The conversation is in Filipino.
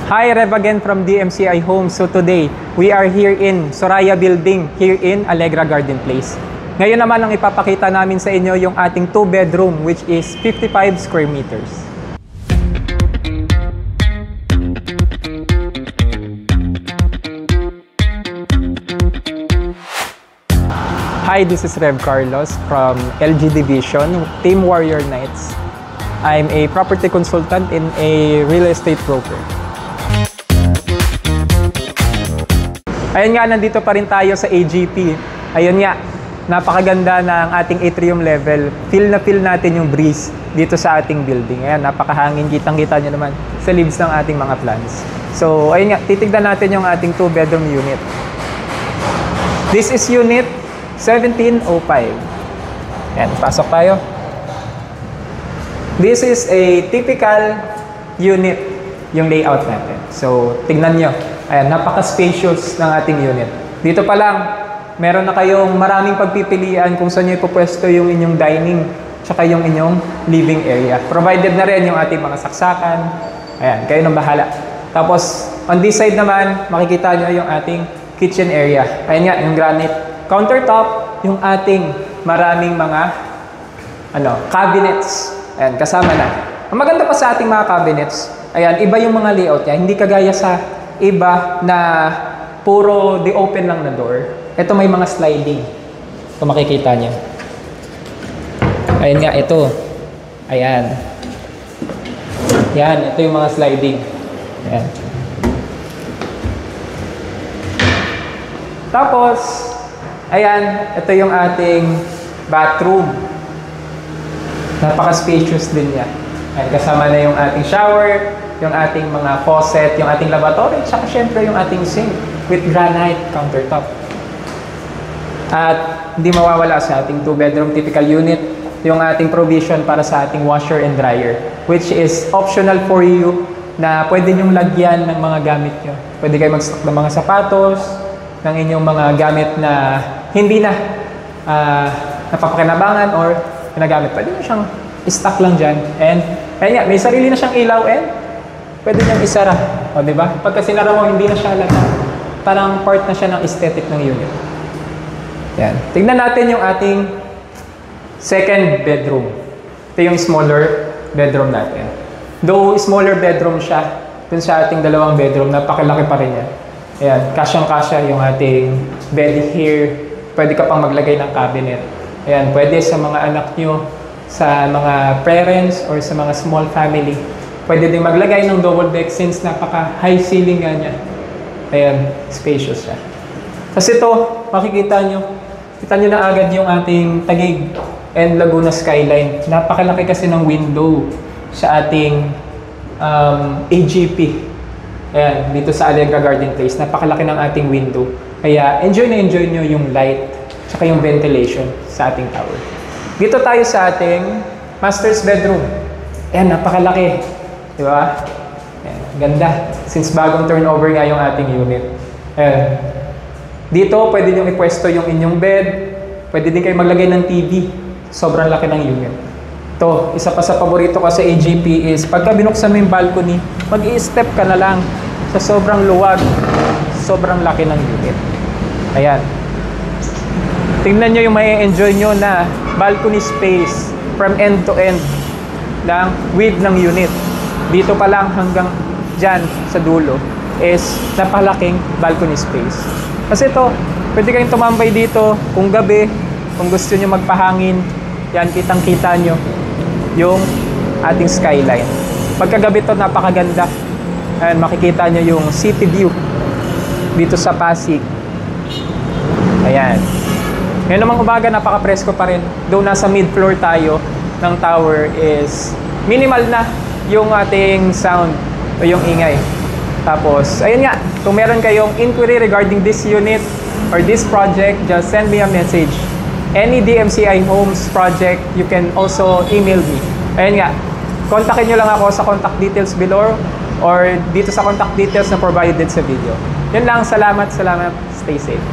Hi, Rev again from DMCI Homes. So today, we are here in Soraya Building, here in Allegra Garden Place. Ngayon naman ang ipapakita namin sa inyo yung ating 2-bedroom which is 55 square meters. Hi, this is Rev Carlos from LG Division, Team Warrior Knights. I'm a property consultant and a real estate broker. Ayun nga, nandito pa rin tayo sa AGP. Ayun nga, napakaganda ng ating atrium level. Feel na feel natin yung breeze dito sa ating building. Ayan, napakahangin. Kitang-kita nyo naman sa leaves ng ating mga plants. So, ayun nga, titignan natin yung ating 2-bedroom unit. This is unit 1705. Ayan, pasok tayo. This is a typical unit, yung layout natin. So, tignan nyo. Ayan, napaka-spacious ng ating unit. Dito pa lang, meron na kayong maraming pagpipilian kung saan nyo ipupwesto yung inyong dining tsaka yung inyong living area. Provided na rin yung ating mga saksakan. Ayan, kayo nang bahala. Tapos, on this side naman, makikita nyo yung ating kitchen area. Ayan nga, yung granite countertop, yung ating maraming mga cabinets. Ayan, kasama na. Ang maganda pa sa ating mga cabinets, ayan, iba yung mga layout niya. Hindi kagaya sa iba na puro the open lang na door. Ito may mga sliding. Kung makikita niya. Ayan nga, ito. Ayan. Yan, ito yung mga sliding. Ayan. Tapos, ayan, ito yung ating bathroom. Napaka-spacious din niya. Ayan, kasama na yung ating shower, yung ating mga faucet, yung ating lavatory, at saka syempre yung ating sink with granite countertop. At hindi mawawala sa ating 2-bedroom typical unit, yung ating provision para sa ating washer and dryer, which is optional for you na pwede nyong lagyan ng mga gamit nyo. Pwede kayo mag-stock ng mga sapatos, ng inyong mga gamit na hindi na napapakinabangan or ginagamit. Pwede nyo siyang stock lang dyan. And ayun nga, may sarili na siyang ilaw and pwede niyang isara. O, diba? Pagka sinara mo, hindi na siya halata. Parang part na siya ng aesthetic ng unit. Yan. Tignan natin yung ating second bedroom. Ito yung smaller bedroom natin. Though smaller bedroom siya, dun sa ating 2 bedroom, napakalaki pa rin yan. Ayan, kasyang-kasya yung ating bed here. Pwede ka pang maglagay ng cabinet. Ayan, pwede sa mga anak nyo, sa mga parents, or sa mga small family. Pwede din maglagay ng double deck since napaka-high ceiling nga niya. Ayan, spacious siya. Kasi ito, makikita nyo, kita nyo na agad yung ating Taguig and Laguna skyline. Napakalaki kasi ng window sa ating AGP. Ayan, dito sa Allegra Garden Place, napakalaki ng ating window. Kaya enjoy na enjoy nyo yung light tsaka yung ventilation sa ating tower. Dito tayo sa ating master's bedroom. Ayan, napakalaki. Diba? Ayan, ganda. Since bagong turnover nga yung ating unit. Ayan. Dito, pwede nyo ipwesto yung inyong bed. Pwede din kayo maglagay ng TV. Sobrang laki ng unit. Ito, isa pa sa paborito ko sa AGP is pagka binuksan mo yung balcony, mag-i-step ka na lang sa sobrang luwag, sobrang laki ng unit. Ayan. Tingnan nyo yung mai-enjoy nyo na balcony space from end to end ng width ng unit. Dito pa lang hanggang dyan sa dulo is napalaking balcony space. Kasi ito, pwede kayong tumambay dito kung gabi, kung gusto nyo magpahangin, yan, kitang-kita nyo yung ating skyline. Pagkagabi ito, napakaganda. Ayan, makikita nyo yung city view dito sa Pasig. Ayan. Ngayon namang umaga, napaka-presko pa rin. Though nasa mid-floor tayo ng tower is minimal na yung ating sound o yung ingay. Tapos, ayun nga, kung meron kayong inquiry regarding this unit or this project, just send me a message. Any DMCI Homes project, you can also email me. Ayun nga, kontakin nyo lang ako sa contact details below or dito sa contact details na provided sa video. Yun lang, salamat, stay safe.